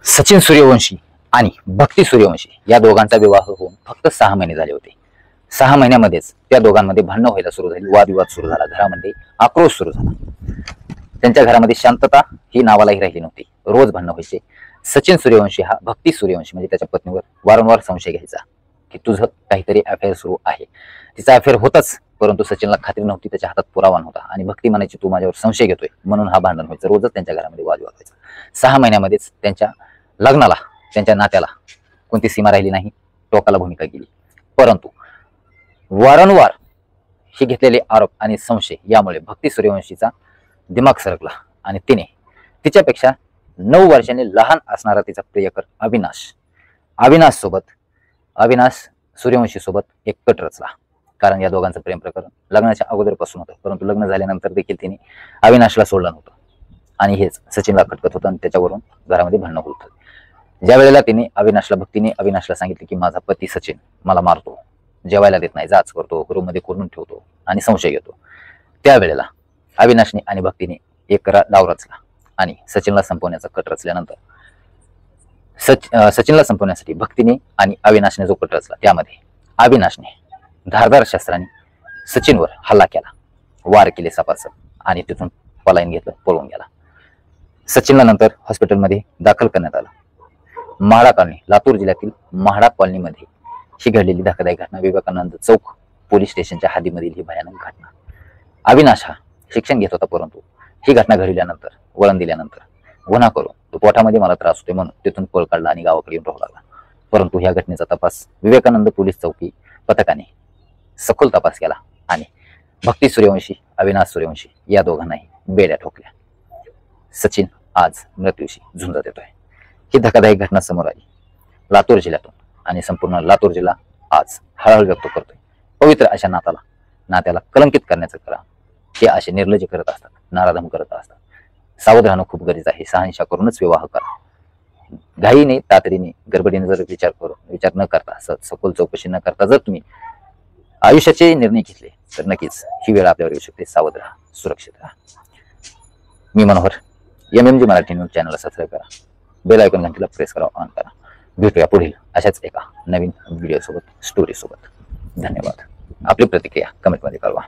सचिन सूर्यवंशी आणि भक्ती सूर्यवंशी या दोघांचा विवाह होऊन फक्त 6 महिने झाले होते. 6 महिन्यामध्येच त्या दोघांमध्ये भांडणं व्हायला सुरू झाली, वादविवाद सुरू झाला, घरामध्ये आक्रोश सुरू झाला. त्यांच्या घरामध्ये शांतता ही नावालाही राहिली नव्हती. रोज भांडणं व्हायचे. सचिन सूर्यवंशी हा भक्ती सूर्यवंशी म्हणजे त्याच्या पत्नीवर वारंवार संशय घ्यायचा की तुझं काहीतरी अफेअर सुरू आहे. तिचा अफेअर होताच, परंतु सचिनला खात्री नव्हती, त्याच्या हातात पुरावा नव्हता आणि भक्ती म्हणायची तू माझ्यावर संशय घेतोय, म्हणून हा भांडण व्हायचं. रोजच त्यांच्या घरामध्ये वादविवाद व्हायचा. 6 महिन्यामध्येच त्यांच्या लग्नाला, त्यांच्या नात्याला कोणती सीमा राहिली नाही, टोकाला भूमिका गेली. परंतु वारंवार हे घेतलेले आरोप आणि संशय यामुळे भक्ती सूर्यवंशीचा दिमाग सरकला आणि तिने तिच्यापेक्षा 9 वर्षांनी लहान असणारा तिचा प्रियकर अविनाश सूर्यवंशी सोबत एक कट रचला. कारण या दोघांचं प्रेम प्रकरण लग्नाच्या अगोदरपासून होतं, परंतु लग्न झाल्यानंतर देखील तिने अविनाशला सोडलं नव्हतं आणि हेच सचिनला खटकत होतं आणि त्याच्यावरून घरामध्ये भांडणं होत होतं. ज्या वेळेला भक्तीने अविनाशला सांगितले की माझा पती सचिन मला मारतो, जेवायला देत नाही, जाच करतो, रूम मध्ये कोरून ठेवतो आणि संशय घेतो, त्यावेळेला अविनाशने आणि भक्तीने एक डाव रचला आणि सचिनला संपवण्याचा कट रचल्यानंतर सचिनला संपवण्यासाठी भक्तीने आणि अविनाशने जो कट रचला त्यामध्ये अविनाशने धारदार शस्त्राने सचिनवर हल्ला केला, वार केले सपासप आणि तिथून पलायन घेतलं, पळून गेला. सचिनला नंतर हॉस्पिटलमध्ये दाखल करण्यात आलं. म्हाडा कॉलनी, लातूर जिल्ह्यातील म्हाडा कॉलनीमध्ये ही घडलेली धक्कादायक घटना, विवेकानंद चौक पोलीस स्टेशनच्या हद्दीमधील ही भयानक घटना. अविनाश हा शिक्षण घेत होता, परंतु ही घटना घडल्यानंतर, वळण दिल्यानंतर गुन्हा करून तो पोटामध्ये मला त्रास होते म्हणून तिथून पळ काढला आणि गावाकडे येऊन राहू लागला. परंतु ह्या घटनेचा तपास विवेकानंद पोलीस चौकी पथकाने सखोल तपास केला आणि भक्ती सूर्यवंशी, अविनाश सूर्यवंशी या दोघांनाही बेड्या ठोकल्या. सचिन आज मृत्यूशी झुंज देतोय. ही धक्कादायक घटना समोर आली लातूर जिल्ह्यातून आणि संपूर्ण लातूर जिल्हा आज हळहळ व्यक्त करतोय. पवित्र अशा नात्याला कलंकित करण्याचं करा हे असे निर्लज्ज करत असतात, नाराधम करत असतात. सावध राहणं खूप गरजेचं आहे. शहानिशा करूनच विवाह करा. घाईने, तातडीने, गडबडीने जर विचार न करता, सखोल चौकशी न करता जर तुम्ही आयुष्याचे निर्णय घेतले तर नक्कीच ही वेळ आपल्यावर येऊ शकते. सावध राहा, सुरक्षित राहा. मी मनोहर, MMG मराठी न्यूज चॅनलला सबस्क्राईब करा, बेल आयकॉन घंटीला प्रेस करा, ऑन करा. भेटूया पुढील अशाच एका नवीन व्हिडिओ सोबत, स्टोरी सोबत. धन्यवाद. आपली प्रतिक्रिया कमेंटमध्ये कळवा.